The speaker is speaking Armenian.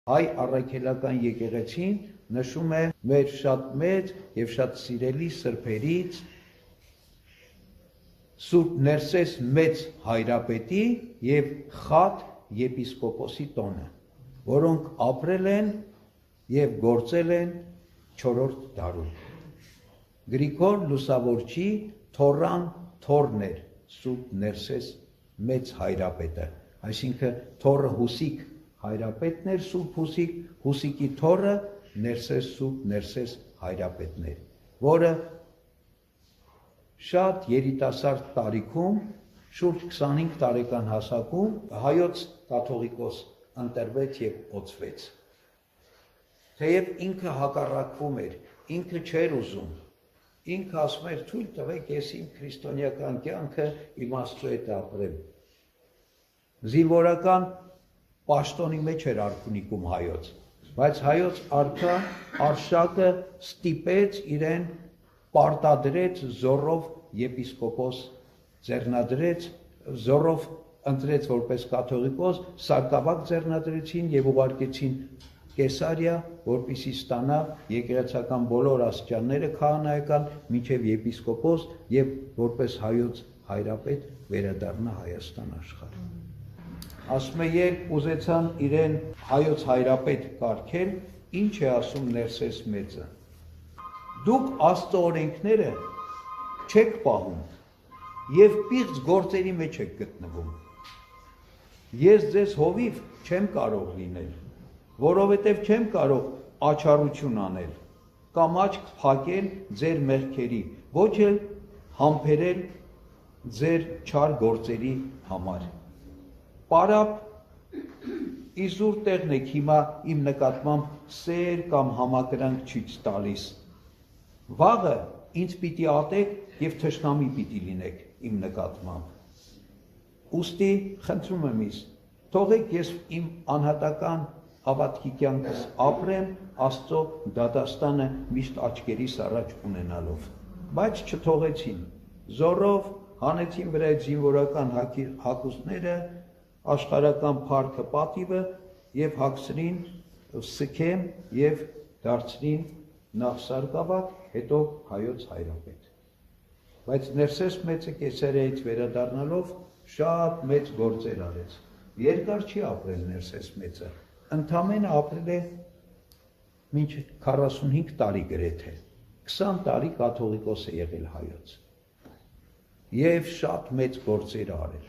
հայ առաքելական եկեղեցին նշում է մեր շատ մեծ եւ շատ սիրելի սրբերից Սուրբ Ներսես մեծ հայրապետի եւ Խաթ եպիսկոպոսի տոնը, որոնք ապրել են եւ գործել են 4-րդ դարում։ Գրիգոր Լուսավորչի թորան թորն էր Սուրբ Ներսես մեծ հայրապետը, այսինքն թորը Հուսիկ հայրապետն էր, Սուրբ Հուսիկ, Հուսիկի թորը Ներսես Սուրբ Ներսես հայրապետն էր, որը շատ երիտասարդ տարիքում, շուրջ 25 տարեկան հասակում հայոց կաթողիկոս ընտրվեց եւ օծվեց։ Թեև ինքը հակառակվում էր, ինքը չէր ուզում, ինքը ասում էր թույլ տվեք ես իմ քրիստոնեական կյանքը իմաստու հետ ապրեմ։ Զինվորական պաշտոնի մեջ էր արքունիկում հայոց, բայց հայոց արքա Արշակը ստիպեց իրեն պարտադրեց զորով եպիսկոպոս ձեռնադրեց, զորով ընտրեց որպես կաթողիկոս, սարկավակ ձեռնադրեցին եւ ուղարկեցին Կեսարիա, որպեսզի ստանա եկեղեցական բոլոր աստիճանները քահանայական, մինչև եպիսկոպոս եւ որպես հայոց հայրապետ վերադառնա Հայաստան աշխարհ։ Ասում է, երբ ուզեցան իրեն հայոց հայրապետ կարգել, ինչ է ասում Ներսես մեծը։ Դուք Աստծո օրենքները չեք պահում եւ պիղծ գործերի մեջ եք գտնվում։ Ես ձեզ հովիվ չեմ կարող լինել, որովհետեւ չեմ կարող աչառություն անել կամ աչք փակել ձեր մեղքերի, ոչ էլ համբերել ձեր չար գործերի համար։ Պարապ իզուր տեղն եք հիմա իմ նկատմամբ սեր կամ համակրանք ցույց տալիս։ Վաղը ինձ պիտի ատեք եւ թշնամի պիտի լինեք իմ նկատմամբ։ Ուստի խնդրում եմ ես, թողեք ես իմ անհատական հավատքի կյանքս ապրեմ Աստծո դատաստանը միշտ աչքերիս առաջ ունենալով։ Բայց չթողեցին, զորով հանեցին վրա այդ զինվորական հագուստները, աշխարհական փառքը պատիվը եւ հագցրին սքեմ եւ դարձրին նախ սարկավակ, հետո հայոց հայրապետ։ Բայց Ներսես մեծը Կեսարիայից վերադառնալով շատ մեծ գործեր արեց։ Երկար չի ապրել Ներսես մեծը, ընդամենը ապրել է մինչ 45 տարի գրեթե, 20 տարի կաթողիկոս է եղել հայոց։ Եվ շատ մեծ գործեր արել։